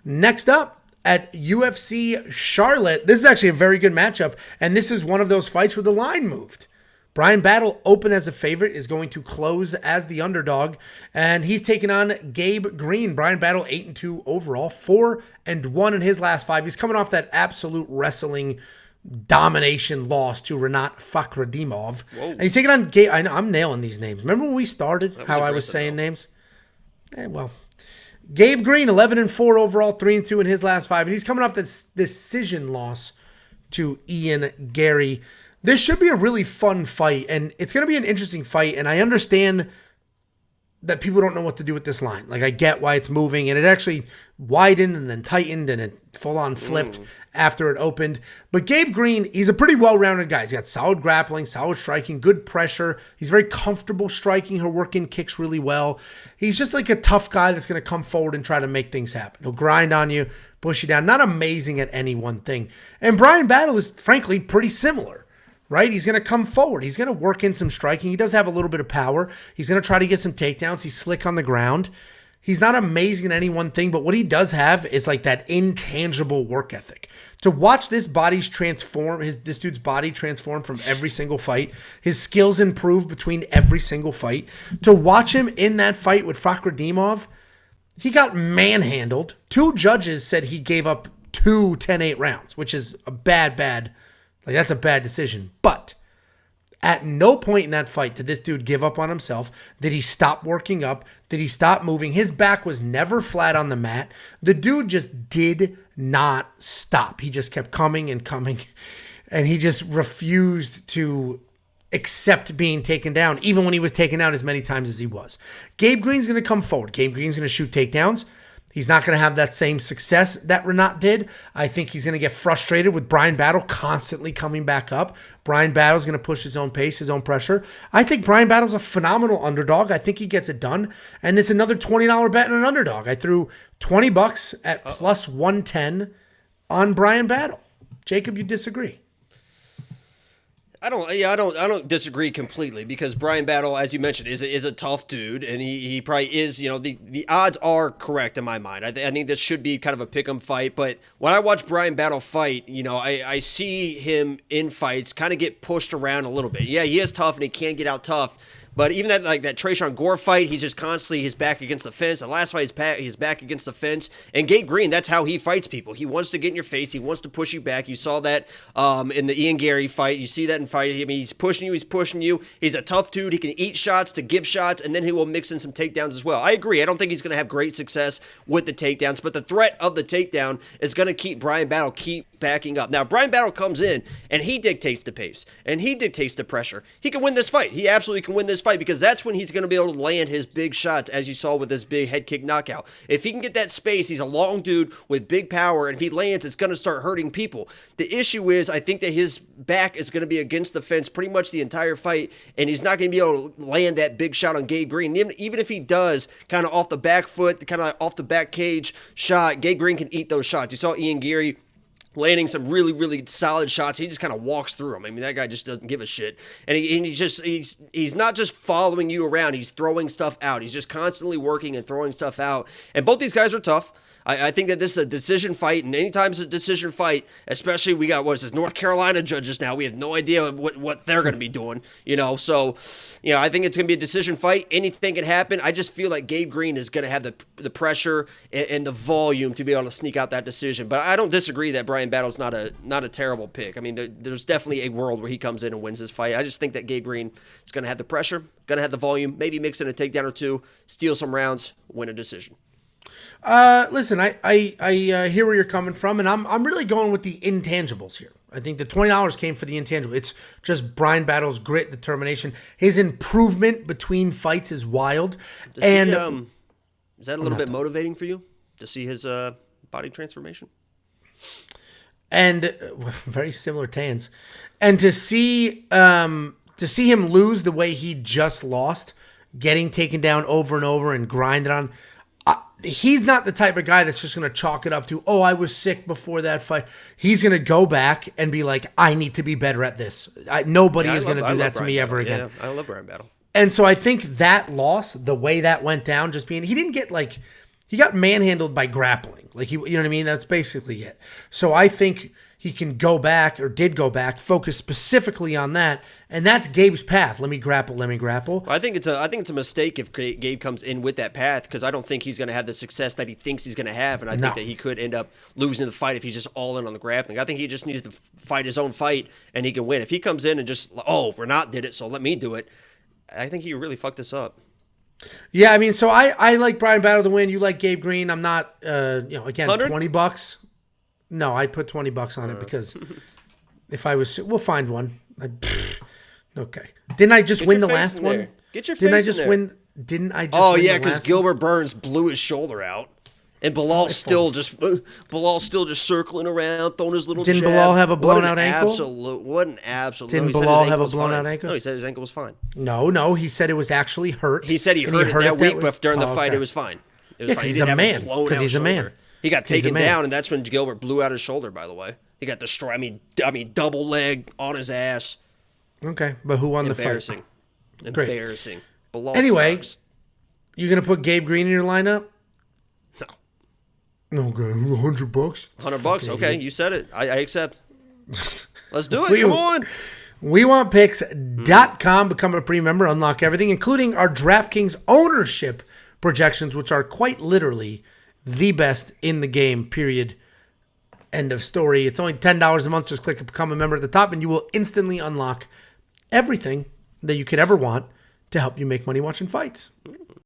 Next up, at UFC Charlotte, this is actually a very good matchup, and this is one of those fights where the line moved. Bryan Battle, open as a favorite, is going to close as the underdog, and he's taking on Gabe Green. Bryan Battle, 8-2 overall, 4-1 in his last 5. He's coming off that absolute wrestling domination loss to Rinat Fakhretdinov. And he's taking on Gabe. I know, I'm nailing these names. Remember when we started, how I was saying names? Well, Gabe Green, 11-4 overall, 3-2 in his last 5. And he's coming off this decision loss to Ian Gary. This should be a really fun fight, and it's going to be an interesting fight. And I understand that people don't know what to do with this line. Like, I get why it's moving, and it actually widened and then tightened, and it full-on flipped after it opened. But Gabe Green, he's a pretty well-rounded guy. He's got solid grappling, solid striking, good pressure. He's very comfortable striking. He'll work in kicks really well. He's just like a tough guy that's going to come forward and try to make things happen. He'll grind on you, push you down. Not amazing at any one thing. And Bryan Battle is, frankly, pretty similar, right? He's going to come forward. He's going to work in some striking. He does have a little bit of power. He's going to try to get some takedowns. He's slick on the ground. He's not amazing at any one thing, but what he does have is like that intangible work ethic. To watch this body's transform, this dude's body transform from every single fight, his skills improve between every single fight. To watch him in that fight with Fakhretdinov, he got manhandled. 2 judges said he gave up 2 10-8 rounds, which is a bad, like that's a bad decision. But at no point in that fight did this dude give up on himself. Did he stop working up? Did he stop moving? His back was never flat on the mat. The dude just did not stop. He just kept coming and coming, and he just refused to accept being taken down, even when he was taken down as many times as he was. Gabe Green's going to come forward. Gabe Green's going to shoot takedowns. He's not going to have that same success that Rinat did. I think he's going to get frustrated with Bryan Battle constantly coming back up. Bryan Battle's going to push his own pace, his own pressure. I think Bryan Battle's a phenomenal underdog. I think he gets it done. And it's another $20 bet on an underdog. I threw $20 at plus 110 on Bryan Battle. Jacob, you disagree? I don't disagree completely, because Bryan Battle, as you mentioned, is a tough dude, and he probably is. You know, the odds are correct in my mind. I think this should be kind of a pick'em fight. But when I watch Bryan Battle fight, you know, I see him in fights kind of get pushed around a little bit. Yeah, he is tough and he can get out tough. But even that Tresean Gore fight, he's just constantly his back against the fence. The last fight, his back against the fence. And Gabe Green, that's how he fights people. He wants to get in your face. He wants to push you back. You saw that in the Ian Gary fight. You see that in fight. I mean, he's pushing you. He's pushing you. He's a tough dude. He can eat shots to give shots, and then he will mix in some takedowns as well. I agree. I don't think he's going to have great success with the takedowns, but the threat of the takedown is going to keep Bryan Battle backing up. Now, Bryan Battle comes in, and he dictates the pace, and he dictates the pressure. He can win this fight. He absolutely can win this fight, because that's when he's going to be able to land his big shots, as you saw with this big head kick knockout. If he can get that space, he's a long dude with big power, and if he lands, it's going to start hurting people. The issue is, I think that his back is going to be against the fence pretty much the entire fight, and he's not going to be able to land that big shot on Gabe Green. Even if he does, kind of off the back foot, kind of off the back cage shot, Gabe Green can eat those shots. You saw Ian Gary landing some really, really solid shots. He just kind of walks through them. I mean, that guy just doesn't give a shit. And he's not just following you around. He's throwing stuff out. He's just constantly working and throwing stuff out. And both these guys are tough. I think that this is a decision fight, and anytime it's a decision fight, especially we got, North Carolina judges now. We have no idea what they're going to be doing, you know. So, you know, I think it's going to be a decision fight. Anything can happen. I just feel like Gabe Green is going to have the pressure and the volume to be able to sneak out that decision. But I don't disagree that Bryan Battle's not a terrible pick. I mean, there's definitely a world where he comes in and wins this fight. I just think that Gabe Green is going to have the pressure, going to have the volume, maybe mix in a takedown or two, steal some rounds, win a decision. Listen, I hear where you're coming from, and I'm really going with the intangibles here. I think the $20 came for the intangible. It's just Bryan Battle's grit, determination. His improvement between fights is wild. Is that a little bit motivating for you to see his body transformation? And very similar tans. And to see him lose the way he just lost, getting taken down over and over and grinded on. He's not the type of guy that's just going to chalk it up to, oh, I was sick before that fight. He's going to go back and be like, I need to be better at this. Nobody is going to do that to me ever again. Yeah, I love Bryan Battle. And so I think that loss, the way that went down, just being, he he got manhandled by grappling. Like you know what I mean? That's basically it. So I think he can go back, or did go back, focus specifically on that, and that's Gabe's path. Let me grapple. Well, I think it's a mistake if Gabe comes in with that path, because I don't think he's going to have the success that he thinks he's going to have, and I think that he could end up losing the fight if he's just all in on the grappling. I think he just needs to fight his own fight, and he can win. If he comes in and just, Renat did it, so let me do it, I think he really fucked this up. Yeah, I mean, so I like Bryan Battle to win. You like Gabe Green. I'm not, again, 100? $20. No, I put $20 on it because if I was, we'll find one. Okay. Didn't I just win the last one? Get your face Didn't I just in there. win? Didn't I just Oh win yeah, the because last Gilbert Burns blew his shoulder out, and Bilal's still just circling around, throwing his little. Didn't jab. Bilal have a blown out ankle? What an absolute. Didn't No, Bilal have a blown out ankle? No, he said his ankle was fine. No, he said it was actually hurt. He said he and hurt it that week, week. but during the fight, okay. it was fine. It was Yeah, fine. 'cause He he's didn't a have man. blown 'Cause out he's a man. shoulder. He got He's a taken man. down, and that's when Gilbert blew out his shoulder. By the way, he got destroyed. I mean, double leg on his ass. Okay, but who won the fight? Embarrassing. Bilal Anyway, sucks. You gonna put Gabe Green in your lineup? No. Okay, $100. $100. Okay, you said it. I accept. Let's do it. We- Come on. WeWantPicks.com. Become a premium member. Unlock everything, including our DraftKings ownership projections, which are quite literally the best in the game, period. End of story. It's only $10 a month. Just click Become a Member at the top, and you will instantly unlock everything that you could ever want to help you make money watching fights.